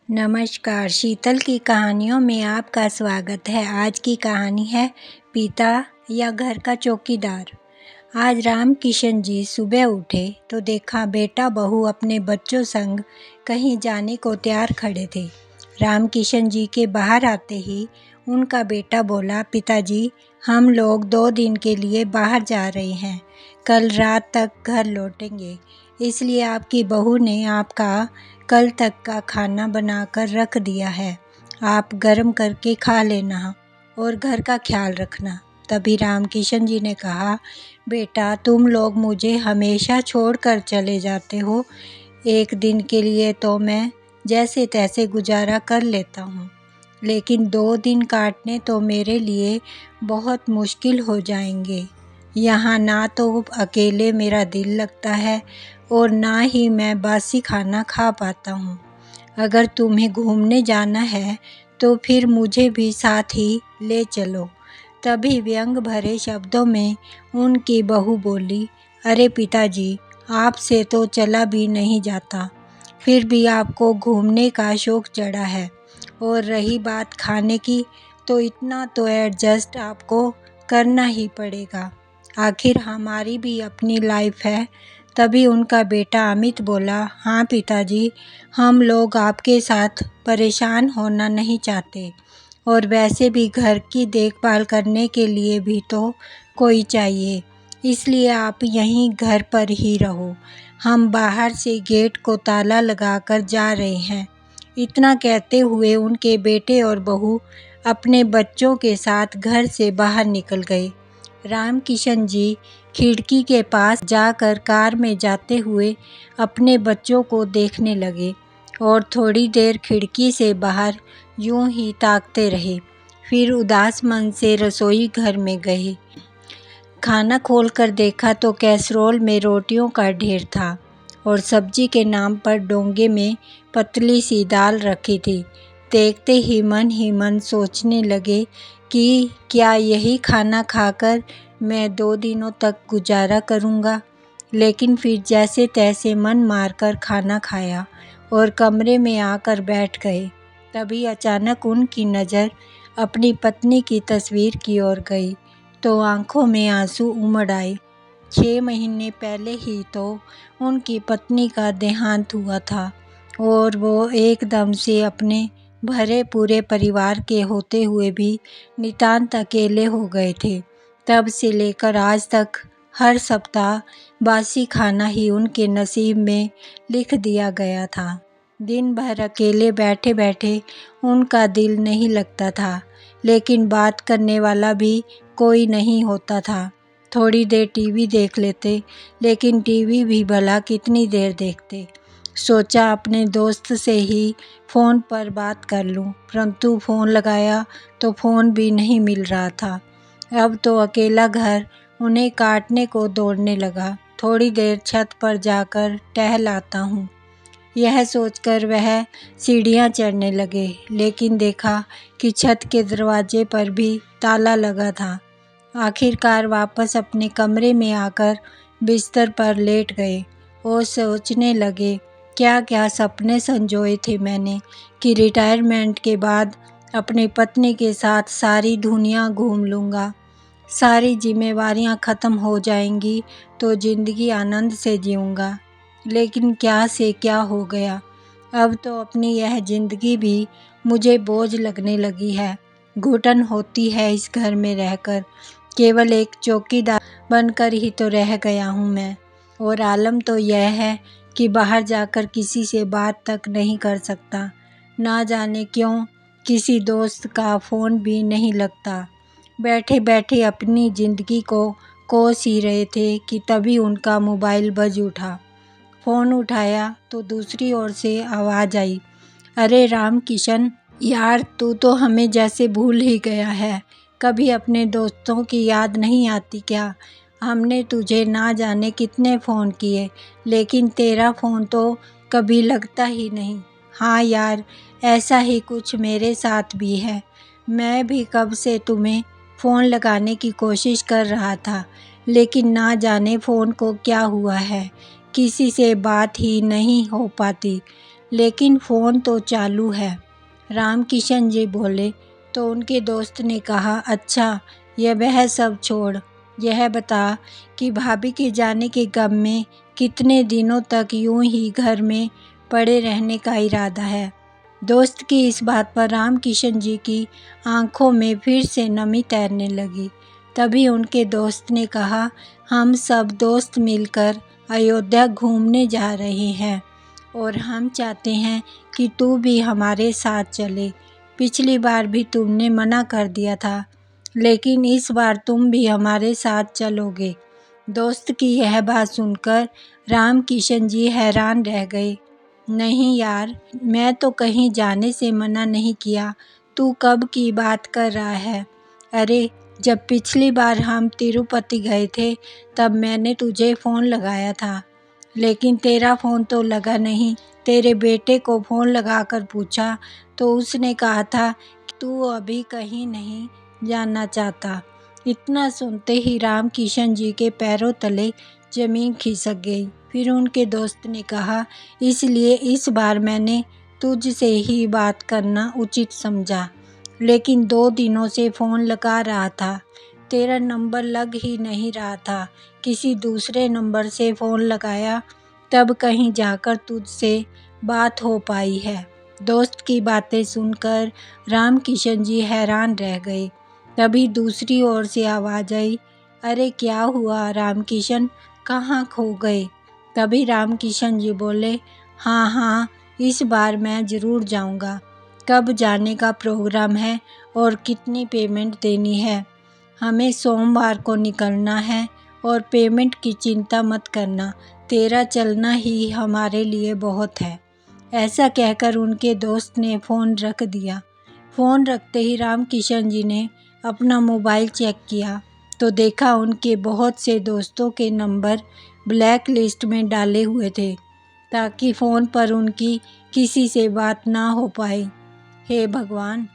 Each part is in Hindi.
नमस्कार, शीतल की कहानियों में आपका स्वागत है। आज की कहानी है पिता या घर का चौकीदार। आज राम किशन जी सुबह उठे तो देखा बेटा बहू अपने बच्चों संग कहीं जाने को तैयार खड़े थे। राम किशन जी के बाहर आते ही उनका बेटा बोला, पिताजी हम लोग 2 दिन के लिए बाहर जा रहे हैं, कल रात तक घर लौटेंगे, इसलिए आपकी बहू ने आपका कल तक का खाना बनाकर रख दिया है, आप गर्म करके खा लेना और घर का ख्याल रखना। तभी राम किशन जी ने कहा, बेटा तुम लोग मुझे हमेशा छोड़कर चले जाते हो, एक दिन के लिए तो मैं जैसे तैसे गुजारा कर लेता हूँ, लेकिन 2 दिन काटने तो मेरे लिए बहुत मुश्किल हो जाएंगे। यहाँ ना तो अकेले मेरा दिल लगता है और ना ही मैं बासी खाना खा पाता हूँ। अगर तुम्हें घूमने जाना है तो फिर मुझे भी साथ ही ले चलो। तभी व्यंग भरे शब्दों में उनकी बहू बोली, अरे पिताजी आपसे तो चला भी नहीं जाता, फिर भी आपको घूमने का शौक चढ़ा है, और रही बात खाने की तो इतना तो एडजस्ट आपको करना ही पड़ेगा, आखिर हमारी भी अपनी लाइफ है। तभी उनका बेटा अमित बोला, हाँ पिताजी हम लोग आपके साथ परेशान होना नहीं चाहते, और वैसे भी घर की देखभाल करने के लिए भी तो कोई चाहिए, इसलिए आप यहीं घर पर ही रहो, हम बाहर से गेट को ताला लगाकर जा रहे हैं। इतना कहते हुए उनके बेटे और बहू अपने बच्चों के साथ घर से बाहर निकल गए। राम किशन जी खिड़की के पास जाकर कार में जाते हुए अपने बच्चों को देखने लगे और थोड़ी देर खिड़की से बाहर यूं ही ताकते रहे। फिर उदास मन से रसोई घर में गए। खाना खोलकर देखा तो कैसरोल में रोटियों का ढेर था और सब्जी के नाम पर डोंगे में पतली सी दाल रखी थी। देखते ही मन सोचने लगे कि क्या यही खाना खाकर मैं 2 दिनों तक गुजारा करूँगा। लेकिन फिर जैसे तैसे मन मारकर खाना खाया और कमरे में आकर बैठ गए। तभी अचानक उनकी नज़र अपनी पत्नी की तस्वीर की ओर गई तो आंखों में आंसू उमड़ आए। 6 महीने पहले ही तो उनकी पत्नी का देहांत हुआ था और वो एकदम से अपने भरे पूरे परिवार के होते हुए भी नितांत अकेले हो गए थे। तब से लेकर आज तक हर सप्ताह बासी खाना ही उनके नसीब में लिख दिया गया था। दिन भर अकेले बैठे बैठे उनका दिल नहीं लगता था, लेकिन बात करने वाला भी कोई नहीं होता था। थोड़ी देर टीवी देख लेते, लेकिन टीवी भी भला कितनी देर देखते। सोचा अपने दोस्त से ही फ़ोन पर बात कर लूं, परंतु फ़ोन लगाया तो फ़ोन भी नहीं मिल रहा था। अब तो अकेला घर उन्हें काटने को दौड़ने लगा। थोड़ी देर छत पर जाकर टहल आता हूँ, यह सोचकर वह सीढ़ियाँ चढ़ने लगे, लेकिन देखा कि छत के दरवाजे पर भी ताला लगा था। आखिरकार वापस अपने कमरे में आकर बिस्तर पर लेट गए और सोचने लगे, क्या क्या सपने संजोए थे मैंने कि रिटायरमेंट के बाद अपनी पत्नी के साथ सारी दुनिया घूम लूँगा, सारी जिम्मेवारियाँ ख़त्म हो जाएंगी तो ज़िंदगी आनंद से जीऊँगा। लेकिन क्या से क्या हो गया, अब तो अपनी यह ज़िंदगी भी मुझे बोझ लगने लगी है। घुटन होती है इस घर में रहकर, केवल एक चौकीदार बनकर ही तो रह गया हूँ मैं, और आलम तो यह है कि बाहर जाकर किसी से बात तक नहीं कर सकता। ना जाने क्यों किसी दोस्त का फ़ोन भी नहीं लगता। बैठे बैठे अपनी ज़िंदगी को कोस ही रहे थे कि तभी उनका मोबाइल बज उठा। फ़ोन उठाया तो दूसरी ओर से आवाज़ आई, अरे राम किशन यार, तू तो हमें जैसे भूल ही गया है, कभी अपने दोस्तों की याद नहीं आती क्या? हमने तुझे ना जाने कितने फ़ोन किए, लेकिन तेरा फ़ोन तो कभी लगता ही नहीं। हाँ यार, ऐसा ही कुछ मेरे साथ भी है। मैं भी कब से तुम्हें फ़ोन लगाने की कोशिश कर रहा था, लेकिन ना जाने फ़ोन को क्या हुआ है, किसी से बात ही नहीं हो पाती। लेकिन फ़ोन तो चालू है। रामकिशन जी बोले तो उनके दोस्त ने कहा, अच्छा यह वह सब छोड़, यह बता कि भाभी के जाने के गम में कितने दिनों तक यूं ही घर में पड़े रहने का इरादा है। दोस्त की इस बात पर रामकिशन जी की आंखों में फिर से नमी तैरने लगी। तभी उनके दोस्त ने कहा, हम सब दोस्त मिलकर अयोध्या घूमने जा रहे हैं और हम चाहते हैं कि तू भी हमारे साथ चले। पिछली बार भी तुमने मना कर दिया था, लेकिन इस बार तुम भी हमारे साथ चलोगे। दोस्त की यह बात सुनकर रामकिशन जी हैरान रह गए। नहीं यार, मैं तो कहीं जाने से मना नहीं किया, तू कब की बात कर रहा है? अरे जब पिछली बार हम तिरुपति गए थे तब मैंने तुझे फ़ोन लगाया था, लेकिन तेरा फ़ोन तो लगा नहीं। तेरे बेटे को फ़ोन लगाकर पूछा तो उसने कहा था कि तू अभी कहीं नहीं जाना चाहता। इतना सुनते ही रामकिशन जी के पैरों तले ज़मीन खिसक गई। फिर उनके दोस्त ने कहा, इसलिए इस बार मैंने तुझसे ही बात करना उचित समझा, लेकिन 2 दिनों से फ़ोन लगा रहा था, तेरा नंबर लग ही नहीं रहा था। किसी दूसरे नंबर से फ़ोन लगाया, तब कहीं जाकर तुझसे बात हो पाई है। दोस्त की बातें सुनकर रामकिशन जी हैरान रह गए। तभी दूसरी ओर से आवाज़ आई, अरे क्या हुआ रामकिशन, कहाँ खो गए? तभी रामकिशन जी बोले, हाँ हाँ, इस बार मैं ज़रूर जाऊँगा। कब जाने का प्रोग्राम है और कितनी पेमेंट देनी है? हमें सोमवार को निकलना है और पेमेंट की चिंता मत करना, तेरा चलना ही हमारे लिए बहुत है। ऐसा कहकर उनके दोस्त ने फ़ोन रख दिया। फ़ोन रखते ही रामकिशन जी ने अपना मोबाइल चेक किया तो देखा उनके बहुत से दोस्तों के नंबर ब्लैक लिस्ट में डाले हुए थे, ताकि फ़ोन पर उनकी किसी से बात ना हो पाए। हे भगवान,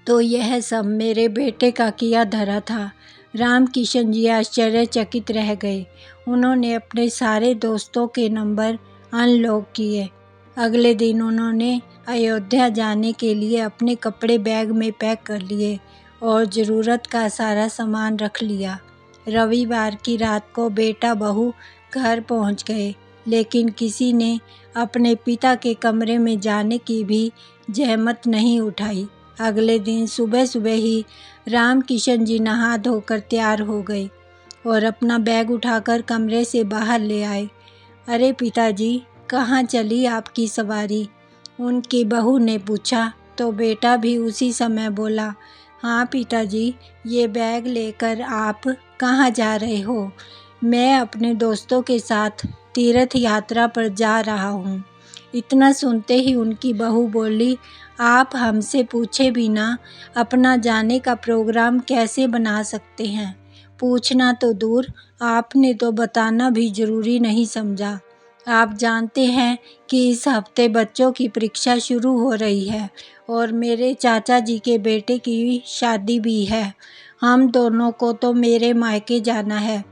तो यह सब मेरे बेटे का किया धरा था। रामकिशन जी आश्चर्यचकित रह गए। उन्होंने अपने सारे दोस्तों के नंबर अनलॉक किए। अगले दिन उन्होंने अयोध्या जाने के लिए अपने कपड़े बैग में पैक कर लिए और ज़रूरत का सारा सामान रख लिया। रविवार की रात को बेटा बहू घर पहुंच गए, लेकिन किसी ने अपने पिता के कमरे में जाने की भी जहमत नहीं उठाई। अगले दिन सुबह सुबह ही रामकिशन जी नहा धोकर तैयार हो गए और अपना बैग उठाकर कमरे से बाहर ले आए। अरे पिताजी, कहाँ चली आपकी सवारी? उनकी बहू ने पूछा तो बेटा भी उसी समय बोला, हाँ पिताजी, ये बैग लेकर आप कहाँ जा रहे हो? मैं अपने दोस्तों के साथ तीर्थ यात्रा पर जा रहा हूँ। इतना सुनते ही उनकी बहू बोली, आप हमसे पूछे बिना अपना जाने का प्रोग्राम कैसे बना सकते हैं? पूछना तो दूर, आपने तो बताना भी ज़रूरी नहीं समझा। आप जानते हैं कि इस हफ्ते बच्चों की परीक्षा शुरू हो रही है और मेरे चाचा जी के बेटे की शादी भी है। हम दोनों को तो मेरे मायके जाना है।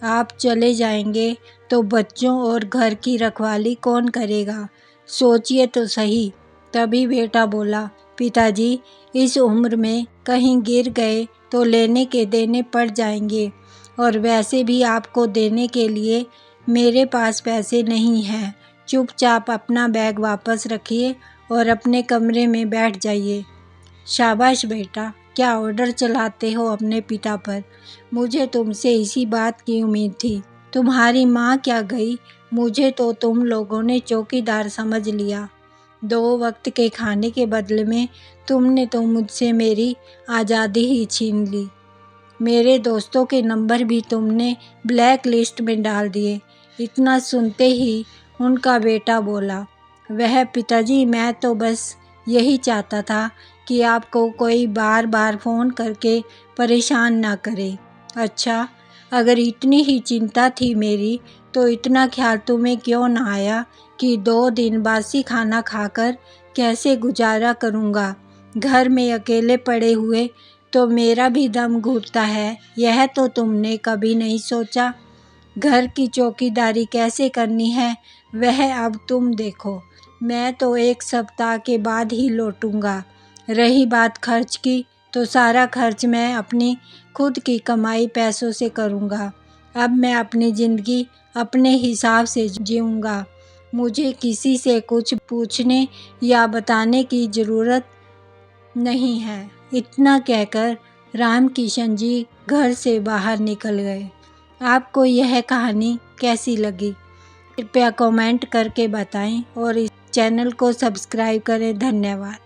आप चले जाएंगे तो बच्चों और घर की रखवाली कौन करेगा? सोचिए तो सही। तभी बेटा बोला, पिताजी, इस उम्र में कहीं गिर गए तो लेने के देने पड़ जाएंगे, और वैसे भी आपको देने के लिए मेरे पास पैसे नहीं हैं। चुपचाप अपना बैग वापस रखिए और अपने कमरे में बैठ जाइए। शाबाश बेटा, क्या ऑर्डर चलाते हो अपने पिता पर। मुझे तुमसे इसी बात की उम्मीद थी। तुम्हारी माँ क्या गई, मुझे तो तुम लोगों ने चौकीदार समझ लिया। 2 वक्त के खाने के बदले में तुमने तो मुझसे मेरी आज़ादी ही छीन ली। मेरे दोस्तों के नंबर भी तुमने ब्लैक लिस्ट में डाल दिए। इतना सुनते ही उनका बेटा बोला, वह पिताजी, मैं तो बस यही चाहता था कि आपको कोई बार बार फ़ोन करके परेशान ना करे। अच्छा, अगर इतनी ही चिंता थी मेरी तो इतना ख्याल तुम्हें क्यों ना आया कि 2 दिन बासी खाना खाकर कैसे गुजारा करूँगा। घर में अकेले पड़े हुए तो मेरा भी दम घुटता है, यह तो तुमने कभी नहीं सोचा। घर की चौकीदारी कैसे करनी है वह अब तुम देखो। मैं तो 1 सप्ताह के बाद ही लौटूंगा। रही बात खर्च की, तो सारा खर्च मैं अपनी खुद की कमाई पैसों से करूँगा। अब मैं अपनी ज़िंदगी अपने हिसाब से जीऊँगा। मुझे किसी से कुछ पूछने या बताने की ज़रूरत नहीं है। इतना कहकर रामकिशन जी घर से बाहर निकल गए। आपको यह कहानी कैसी लगी? कृपया कमेंट करके बताएं और इस चैनल को सब्सक्राइब करें। धन्यवाद।